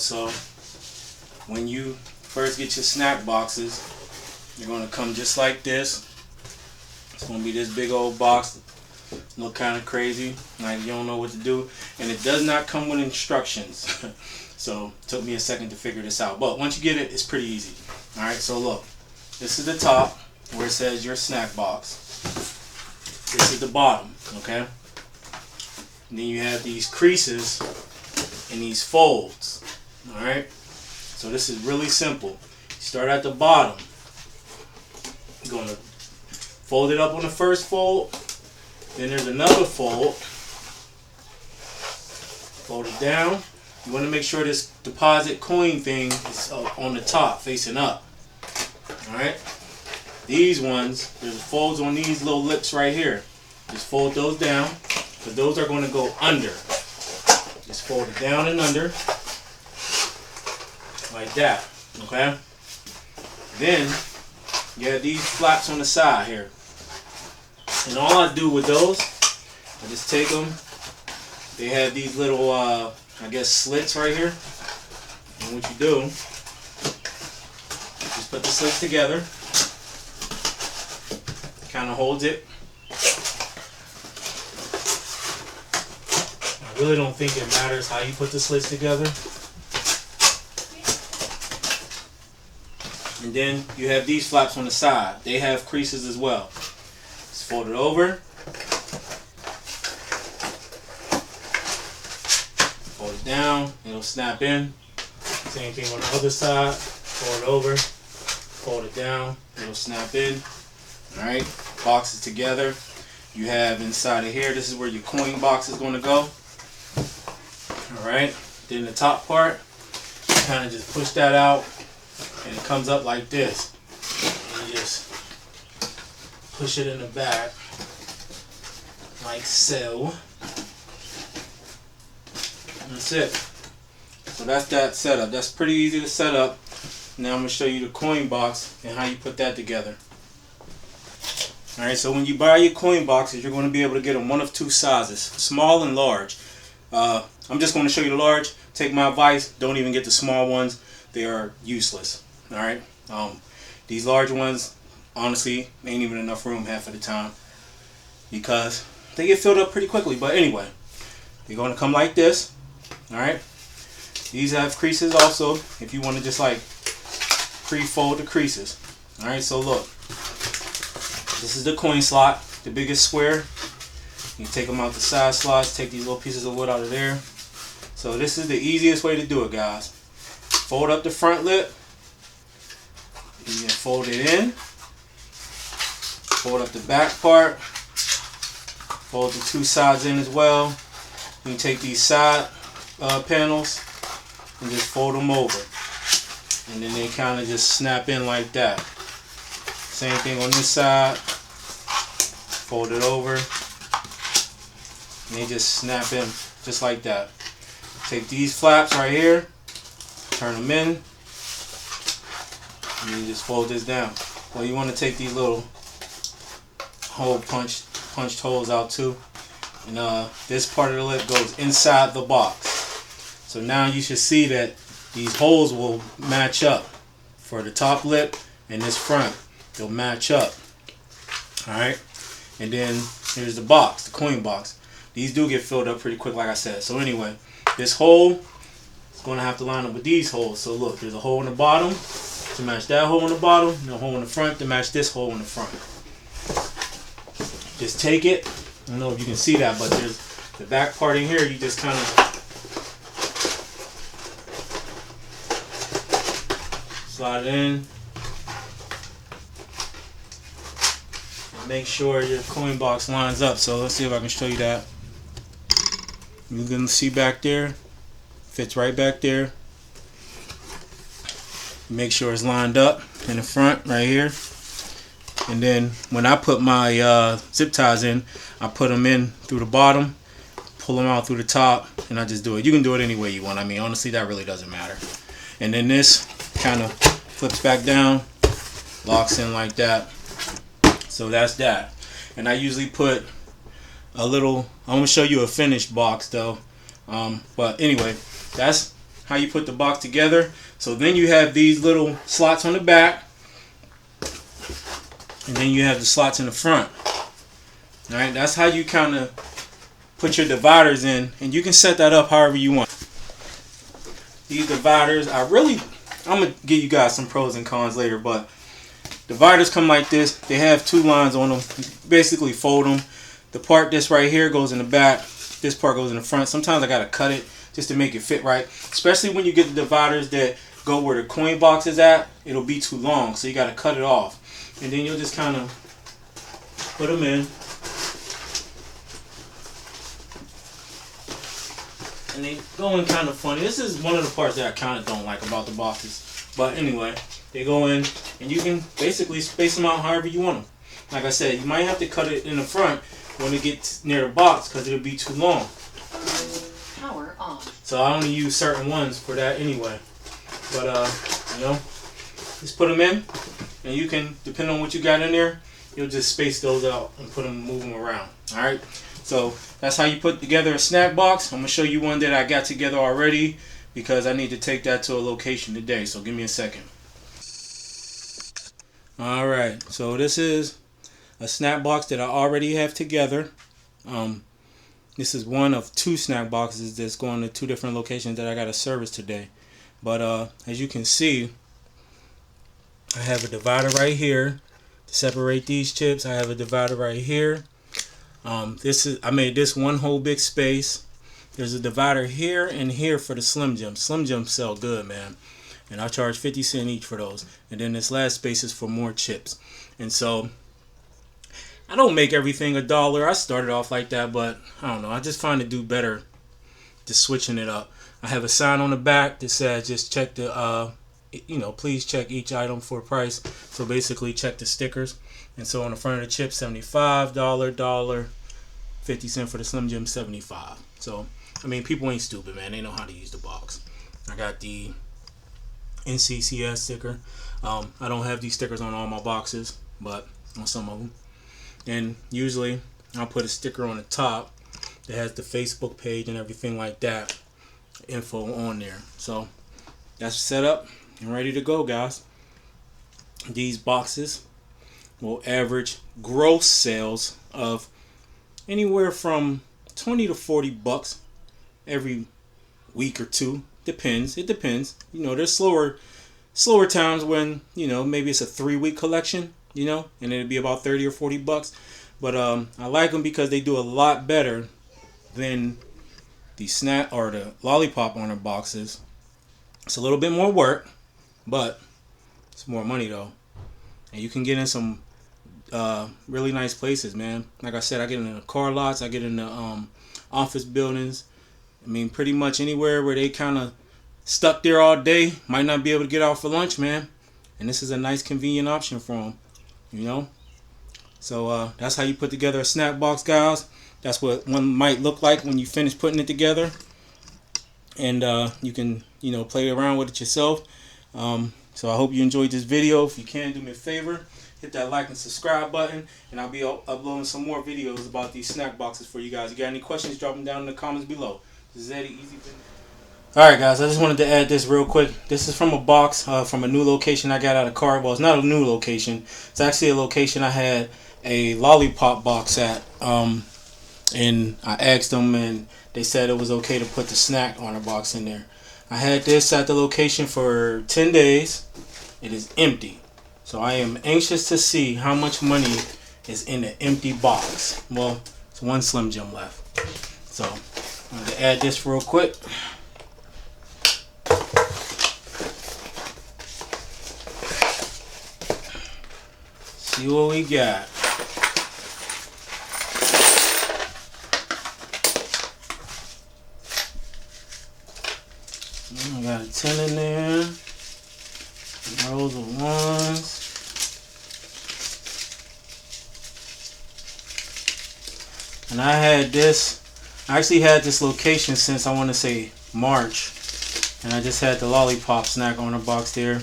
So when you first get your snack boxes, you're going to come just like this. It's going to be this big old box. Look kind of crazy, like you don't know what to do, and it does not come with instructions. So it took me a second to figure this out, but once you get it, it's pretty easy. Alright, so look, this is the top where it says your snack box. This is the bottom, okay? And then you have these creases and these folds. Alright, so this is really simple. You start at the bottom. You're going to fold it up on the first fold. Then there's another fold. Fold it down. You want to make sure this deposit coin thing is on the top, facing up. Alright? These ones, there's folds on these little lips right here. Just fold those down, because those are going to go under. Just fold it down and under. Like that. Okay? Then, you have these flaps on the side here. And all I do with those, I just take them. They have these little, I guess, slits right here. And what you do, just put the slits together. Kind of holds it. I really don't think it matters how you put the slits together. And then you have these flaps on the side. They have creases as well. Fold it over. Fold it down. It'll snap in. Same thing on the other side. Fold it over. Fold it down. It'll snap in. Alright. Box it together. You have inside of here, this is where your coin box is going to go. Alright. Then the top part, you kind of just push that out. And it comes up like this. And you just push it in the back, like so. That's it. So that's that setup. That's pretty easy to set up. Now I'm going to show you the coin box and how you put that together. Alright, so when you buy your coin boxes, you're going to be able to get them one of two sizes, small and large. I'm just going to show you the large. Take my advice, don't even get the small ones. They are useless. Alright, these large ones, honestly, ain't even enough room half of the time because they get filled up pretty quickly. But anyway, they're going to come like this. Alright, these have creases also if you want to just like pre-fold the creases. Alright, so look, this is the coin slot, the biggest square. You take them out the side slots, take these little pieces of wood out of there. So this is the easiest way to do it, guys. Fold up the front lip, and then fold it in. Fold up the back part. Fold the two sides in as well. You take these side panels and just fold them over. And then they kind of just snap in like that. Same thing on this side. Fold it over. And they just snap in just like that. Take these flaps right here. Turn them in. And you just fold this down. Well, you want to take these little punched holes out too. And this part of the lip goes inside the box. So now you should see that these holes will match up for the top lip and this front. They'll match up. Alright. And then here's the box, the coin box. These do get filled up pretty quick, like I said. So anyway, this hole is going to have to line up with these holes. So look, there's a hole in the bottom to match that hole in the bottom, and a hole in the front to match this hole in the front. Just take it. I don't know if you can see that, but there's the back part in here. You just kind of slide it in. And make sure your coin box lines up. So let's see if I can show you that. You can see back there. Fits right back there. Make sure it's lined up in the front right here. And then when I put my zip ties in, I put them in through the bottom, pull them out through the top, and I just do it. You can do it any way you want. I mean, honestly, that really doesn't matter. And then this kind of flips back down, locks in like that. So that's that. And I usually put a little, I'm going to show you a finished box though. But anyway, that's how you put the box together. So then you have these little slots on the back, and then you have the slots in the front. All right, that's how you kind of put your dividers in, and you can set that up however you want. These dividers, I'm gonna give you guys some pros and cons later, but dividers come like this. They have two lines on them. You basically fold them. The part this right here goes in the back. This part goes in the front. Sometimes I gotta cut it just to make it fit right. Especially when you get the dividers that go where the coin box is at, it'll be too long, so you gotta cut it off. And then you'll just kind of put them in. And they go in kind of funny. This is one of the parts that I kind of don't like about the boxes. But anyway, they go in, and you can basically space them out however you want them. Like I said, you might have to cut it in the front when it gets near the box because it'll be too long. Power on. So I only use certain ones for that anyway. But you know, just put them in, and you can, depending on what you got in there, you'll just space those out and move them around. All right. So that's how you put together a snack box. I'm gonna show you one that I got together already because I need to take that to a location today. So give me a second. All right. So this is a snack box that I already have together. This is one of two snack boxes that's going to two different locations that I got to service today. But as you can see, I have a divider right here to separate these chips. I have a divider right here. I made this one whole big space. There's a divider here and here for the Slim Jims. Slim Jims sell good, man, and I charge 50 cents each for those. And then this last space is for more chips. And so I don't make everything $1. I started off like that, but I don't know. I just find it do better just switching it up. I have a sign on the back that says just check the please check each item for a price. So basically check the stickers. And so on the front of the chip, $75, $1, 50 cents for the Slim Jim, 75. So I mean, people ain't stupid, man. They know how to use the box. I got the NCCS sticker. I don't have these stickers on all my boxes, but on some of them. And usually I'll put a sticker on the top that has the Facebook page and everything like that, info on there. So that's set up and ready to go, guys. These boxes will average gross sales of anywhere from 20 to 40 bucks every week or two. Depends. It depends. You know, there's slower times when, you know, maybe it's a 3-week collection, you know, and it'd be about 30 or 40 bucks. But I like them because they do a lot better than the snack or the lollipop on their boxes. It's a little bit more work, but it's more money though. And you can get in some really nice places, man. Like I said, I get in the car lots, I get in the office buildings. I mean, pretty much anywhere where they kind of stuck there all day, might not be able to get out for lunch, man. And this is a nice, convenient option for them, you know. So that's how you put together a snack box, guys. That's what one might look like when you finish putting it together. And you can, you know, play around with it yourself. So I hope you enjoyed this video. If you can, do me a favor, hit that like and subscribe button, and I'll be uploading some more videos about these snack boxes for you guys. If you got any questions, drop them down in the comments below. This is Eddie, Easy Business. Alright guys, I just wanted to add this real quick. This is from a box from a new location I got out of car. Well, it's not a new location. It's actually a location I had a lollipop box at. And I asked them and they said it was okay to put the snack on a box in there. I had this at the location for 10 days. It is empty. So I am anxious to see how much money is in the empty box. Well, it's one Slim Jim left. So I'm going to add this real quick. See what we got. I got a 10 in there. Rows of ones. And I actually had this location since I want to say March. And I just had the lollipop snack on the box there.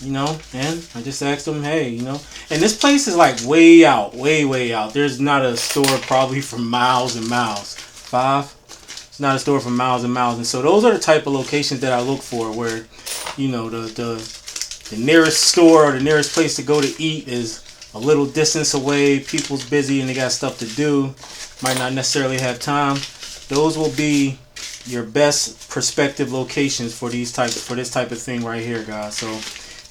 You know, and I just asked them, hey, you know. And this place is like way out, way out. There's not a store probably for miles and miles. 5. It's not a store for miles and miles. And so those are the type of locations that I look for, where, you know, the nearest store or the nearest place to go to eat is a little distance away. People's busy and they got stuff to do. Might not necessarily have time. Those will be your best prospective locations for this type of thing right here, guys. So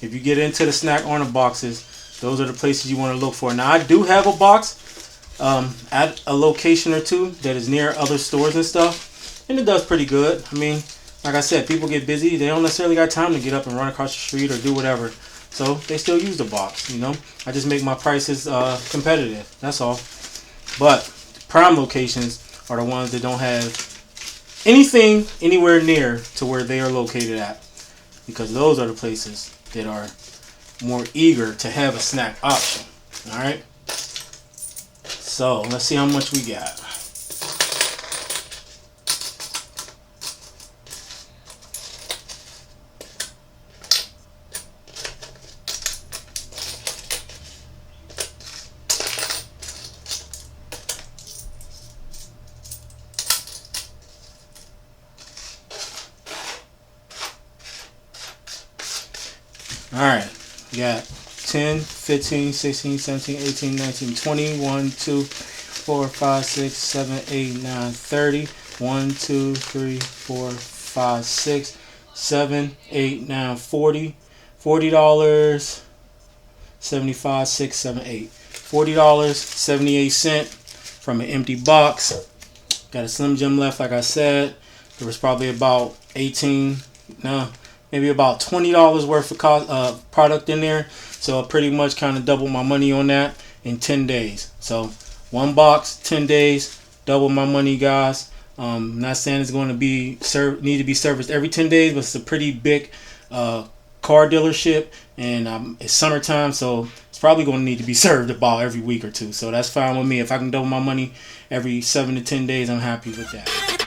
if you get into the Snack Arnold boxes, those are the places you want to look for. Now, I do have a box at a location or two that is near other stores and stuff, and it does pretty good. I mean, like I said, people get busy. They don't necessarily got time to get up and run across the street or do whatever, so they still use the box. You know, I just make my prices competitive. That's all. But prime locations are the ones that don't have anything anywhere near to where they are located at, because those are the places that are more eager to have a snack option. All right. So let's see how much we got. Alright, we got 10, 15, 16, 17, 18, 19, 20, 1, 2, 4, 5, 6, 7, 8, 9, 30, 1, 2, 3, 4, 5, 6, 7, 8, 9, 40, $40, 75, 6, 7, 8, $40, 78 cents from an empty box. Got a Slim Jim left, like I said. There was probably about maybe about $20 worth of product in there. So I pretty much kind of doubled my money on that in 10 days. So one box, 10 days, double my money, guys. Not saying it's going to be need to be serviced every 10 days, but it's a pretty big car dealership, and it's summertime, so it's probably going to need to be served about every week or two. So that's fine with me. If I can double my money every 7 to 10 days, I'm happy with that.